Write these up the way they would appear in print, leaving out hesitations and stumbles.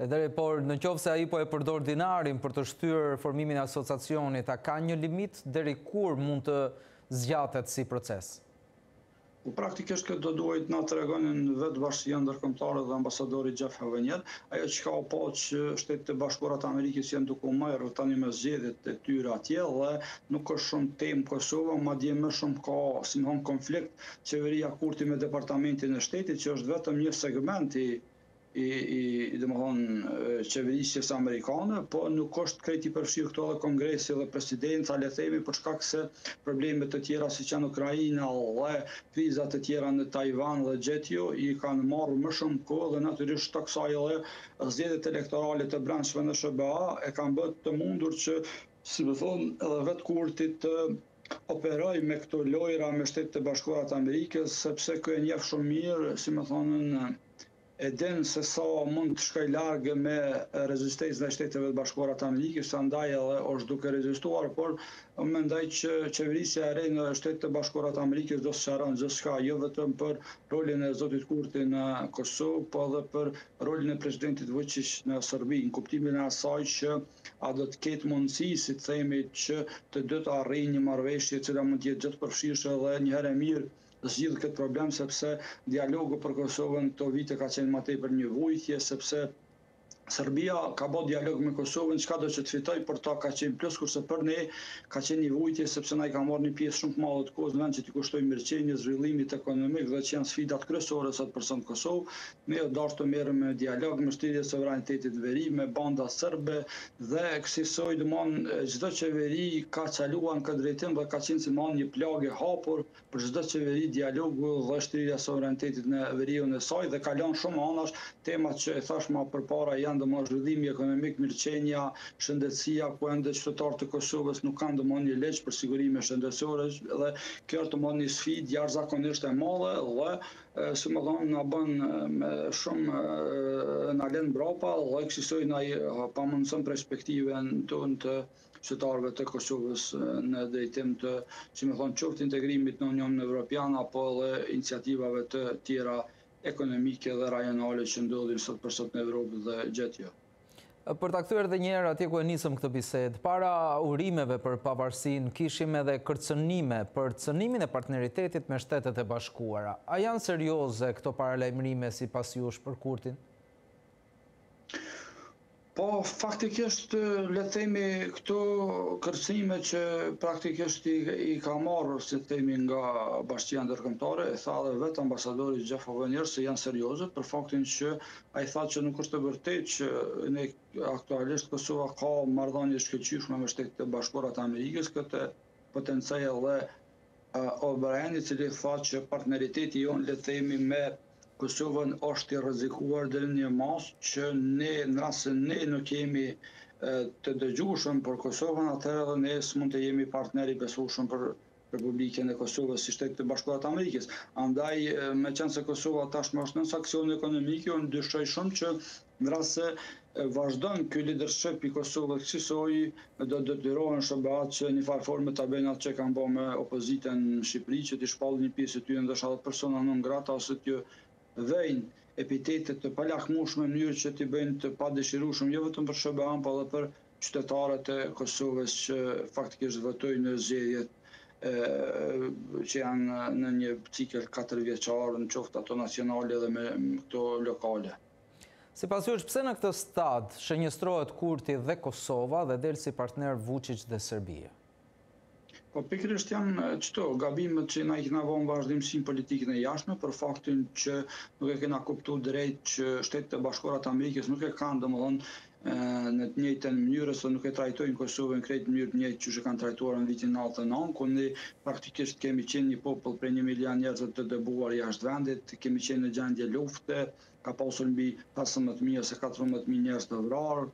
Por në qoftë se ai po e përdor dinarin për të shtyrë formimin e asociacionit, a ka një limit deri kur mund të zgjatet si proces? Praktikisht këtë do duhet na tregonin vetë Bashkia Ndërkombëtare dhe ambasadori Jeff Havenier, ajo që ka po që Shtetet e Bashkuara të Amerikës janë duke u marrë tani me zgjedhjet e tyre atje dhe nuk është shumë temë Kosova, madje më shumë ka si më thon konflikt qeveria Kurti me departamentin e shtetit që është vetëm një segment i qeverisjes amerikane, po nuk është krejt i përfshirë këto dhe kongresi dhe presidenca, le themi, për shkak se problemet të tjera si që në Ukraina dhe krizat të tjera në Taiwan dhe Gjetjo i kanë marrë më shumë kohë dhe natyrisht të kësaj edhe zgjedhjet elektorale të brendshme në SBA e kanë bërë të mundur që, si më thonë, edhe vetë Kurti të operoj me këto lojra me Shtetet e Bashkuara të Amerikës, sepse kjo e njeh shumë mirë, si më thonë, e din se sa mund të shkoj larg me rezistencën e Shteteve të Bashkuara të Amerikës, andaj edhe është duke rezistuar, por mendoj që qeverisja e re në Shtetet e Bashkuara të Amerikës do të sqaron gjithçka, jo vetëm për rolin e zotit Kurti në Kosovë, po edhe për rolin e presidentit Vučić në Serbi, në kuptimin e asaj që a do të ketë mundësi, si të themi, që të dy të arrijnë një marrëveshje e cila mund të jetë gjithë përfshirëse dhe një herë e mirë zgjidh këtë problem, sepse dialogu për Kosovën këto vite ka qenë më tepër një vujtje, sepse Serbia ka bërë dialog me Kosovën, çka do që të fitoj, për ta ka qenë plus, kurse për ne ka qenë një vujtje, sepse na i ka marrë një pjesë shumë të madhe të kohës në vend që t'i kushtoj mirëqenie, zhvillimit ekonomik dhe që janë sfidat kryesore sot për sot në Kosovë. Ne dashur të merrem me dialog, me shtrirje e sovranitetit veri, me banda serbe dhe kësaj domon çdo qeveri ka çaluar në këtë drejtim dhe ka qenë si një plagë e hapur për çdo qeveri dialogu dhe shtrirja e sovranitetit në veriun e saj dhe ka lënë shumë anash temat që e thash më përpara janë zhvillimi ekonomik, mirëqenia, shëndetësia, ku ende qytetarët e Kosovës nuk kanë domosdoshmë një ligj për sigurinë shëndetësore dhe kjo është domosdoshmë një sfidë jashtëzakonisht e madhe dhe si më thonë na bën me shumë na lën mbrapa dhe kësaj na pamundson perspektivën tonë të qytetarëve të Kosovës në drejtim të, si më thonë, qoftë integrimit në Unionin Evropian apo edhe iniciativave të tjera ekonomike dhe rajonale që ndodhin sot për sot në Evropë dhe Gjetjo. Për ta kthyer edhe një herë atje ku e nisëm këtë bisedë, para urimeve për pavarësinë kishim edhe kërcënime për cënimin e partneritetit me Shtetet e Bashkuara. A janë serioze këto paralajmërime sipas jush për Kurtin? Po, faktikisht, le të themi, këto kërcënime që praktikisht i ka marrë, si të themi, nga Bashkia Ndërkombëtare, e tha dhe vetë ambasadori Jeff Havenier se janë serioze, për faktin që ai tha që nuk është e vërtetë që ne aktualisht Kosova ka marrëdhënie shkëlqyeshme me Shtetet e Bashkuara të Amerikës, këtë potencoj edhe O'Brien, i cili tha që partneriteti jonë, le të themi, me Kosovën është i rrezikuar deri në një masë që ne, në rast se ne nuk jemi të dëgjueshëm për Kosovën, atëherë edhe ne s'mund të jemi partner i besueshëm për Republikën e Kosovës si Shtetet e Bashkuara të Amerikës. Andaj, meqense se Kosova tashmë është në sanksione ekonomike, unë dyshoj shumë që në rast se vazhdon ky leadership i Kosovës kësaj, do detyrohen SBA-t që një farë forme ta bëjnë atë që kanë bërë me opozitën në Shqipëri, që t'i shpallin një pjesë të tyre ndoshta persona non grata ose të vëjnë epitetet të palahmueshme në mënyrë që t'i bëjnë të padëshirueshëm jo vetëm për SBA-n, por edhe për qytetarët e Kosovës që faktikisht votojnë në zgjedhjet që janë në një cikël 4 vjeçar, në qoftë ato nacionale dhe me këto lokale. Sipas jush, pse në këtë stad shënjestrohet Kurti dhe Kosova dhe del si partner Vučić dhe Serbia? Po pikërisht janë çto gabimet që na i kena vënë vazhdimsinë politikën e jashtme për faktin që nuk e kena kuptuar drejt që Shtetet e Bashkuara të Amerikës nuk e kanë domosdoshmë në të njëjtën mënyrë ose nuk e trajtojnë Kosovën krejt në mënyrë të njëjtë që kanë trajtuar në vitin 99, ku ne praktikisht kemi qenë një popull prej 1 milion njerëzve të dëbuar jashtë vendit, kemi qenë në gjendje lufte, ka pasur mbi 15.000 ose 14.000 njerëz të vrarë,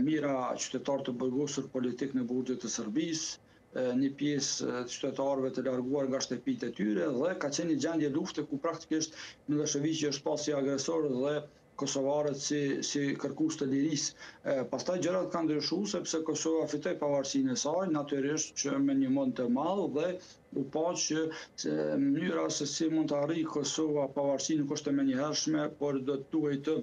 mira qytetarë të burgosur politik në burgjet të Serbisë, një pjesë të qytetarëve të larguar nga shtëpitë e tyre dhe ka qenë një gjendje lufte ku praktikisht Miloševići është pas si agresor dhe kosovarët si kërkues të lirisë. Pastaj gjërat kanë ndryshuar sepse Kosova fitoi pavarësinë e saj, natyrisht që me një mund të madh dhe u pa që mënyra se si mund të arrijë Kosova pavarësinë nuk është e menjëhershme, por do të duhej të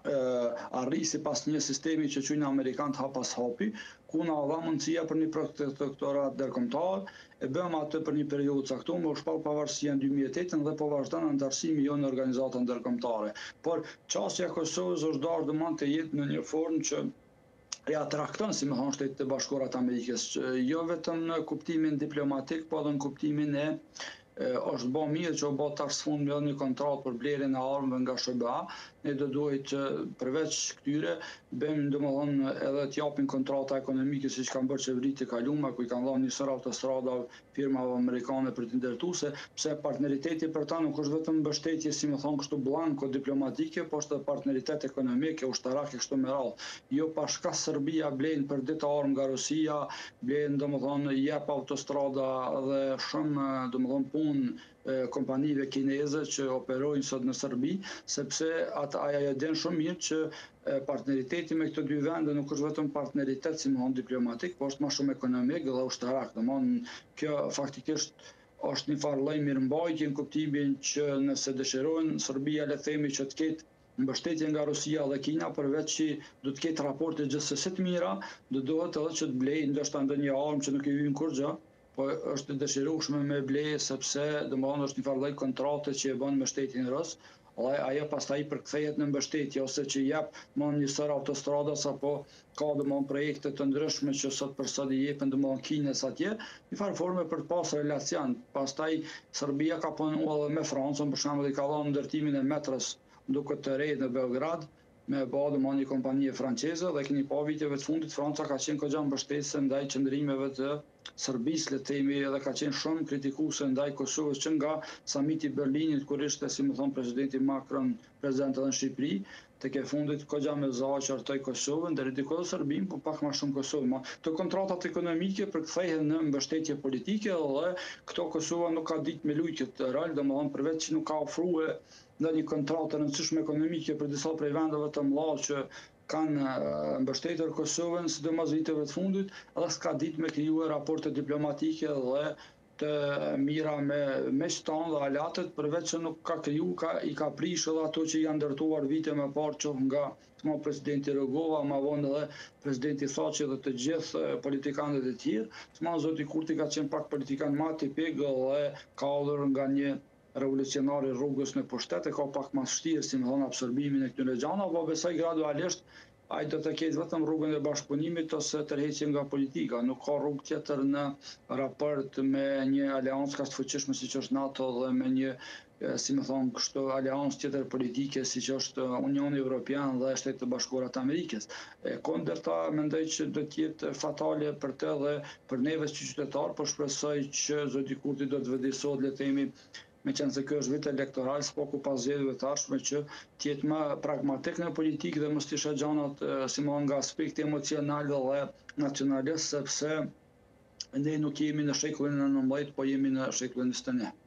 arrisi pas një sistemi që qujnë Amerikanë hap pas hapi, ku na dha mundësia për një protektorat ndërkombëtar, e bëm atë për një periudhë caktuar, u shpall pavarësia në 2008 dhe po vazhdon anëtarësimi jo në organizata ndërkombëtare. Por çështja e Kosovës është dorë domon të jetë në një formë që ja trakton, si më thonë, Shtetet e Bashkuara të Amerikës, jo vetëm në kuptimin diplomatik, po edhe në kuptimin e është bo mirë që o bo tash fund me një kontratë për blerjen e armëve nga SBA, ne do duhet që përveç këtyre bëjmë domethënë edhe të japin kontrata ekonomike siç kanë bërë qeveritë e kaluara, ku i kanë dhënë njësor autostrada firmave amerikane për të ndërtuar, pse partneriteti për ta nuk është vetëm mbështetje, si më thon kështu blanko diplomatike, po është partneritet ekonomik e ushtarak e kështu me radhë. Jo pashka Serbia blen për ditë armë nga Rusia, blen domethënë jep autostrada dhe shumë domethënë punë kompanive kineze që operojnë sot në Serbi, sepse aja e den shumë mirë që partneriteti me këto dy vende nuk është vetëm partneritet si më thonë diplomatik, po është më shumë ekonomik dhe ushtarak. Domthonë kjo faktikisht është një farë lloj mirëmbajtje në kuptimin që nëse dëshirojnë Serbia le të themi që të ketë mbështetje nga Rusia dhe Kina, përveç që do të ketë raporte gjithsesi të mira, do duhet edhe që të blejë ndoshta ndonjë armë që nuk i vjen kur gjë, po është dëshirueshme me blej sepse domthonë është një farë lloj kontrate që e bën me shtetin rus, dhe ajo pastaj përkthehet në mbështetje ose që jep më njësor autostradas apo ka domthonë projekte të ndryshme që sot për sot i jepen domthonë Kinës atje, një farë forme për të pas relacion. Pastaj Serbia ka punuar edhe me Francën, për shembull i ka dhënë ndërtimin e metrës duke të re në Beograd, me bërë një kompanie franceze dhe keni pa viteve të fundit Franca ka qenë kogja mbështetëse ndaj qëndrimeve të Serbisë, le të themi, edhe ka qenë shumë kritikuese ndaj Kosovës që nga samiti i Berlinit kur ishte, si më thon presidenti Macron prezident edhe në Shqipëri, tek e fundit kogja me qartoi Kosovën, deri diku Serbinë, po pak më shumë Kosovën. Të kontratat ekonomike përkthehen në mbështetje politike dhe këto Kosova nuk ka ditë me luajtë këtë rol, domethënë përveç që nuk ka ofruar ndonjë kontratë rëndësishme ekonomike për disa prej vendeve të mëdha që kanë mbështetur Kosovën, sidomos viteve të fundit, edhe s'ka ditë me krijuar raporte diplomatike dhe të mira me shtanë dhe alatët, përveç që nuk ka kriju, i ka prish edhe ato që janë ndërtuar vite më parë që nga presidenti Rugova, ma vonë edhe presidenti Thaçi dhe të gjithë politikanët e tjerë. Zoti Kurti ka qenë pak politikan më tipik dhe ka ardhur nga një revolucionari rrugës në pushtet, e ka pak më vështirë si më thonë absorbimin e këtyre gjërave, po besoj gradualisht ai do të ketë vetëm rrugën e bashkëpunimit ose tërheqje nga politika, nuk ka rrugë tjetër në raport me një aleancë kaq të fuqishme siç është NATO dhe me një si më thonë kështu aleancë tjetër politike siç është Unioni Evropian dhe Shtetet e Bashkuara të Amerikës. Kundërta mendoj që do të jetë fatale për të dhe për neve si qytetar, por shpresoj që zoti Kurti do të vëdësohet le të themi me qenë se kjo është vit elektoral, s'po ku pas zgjedhjeve të ardhshme që të jetë më pragmatik në politikë dhe mos të shoh gjanat si më nga aspekti emocional dhe nacionalist, sepse ne nuk jemi në shekullin e 19, po jemi në shekullin e 21.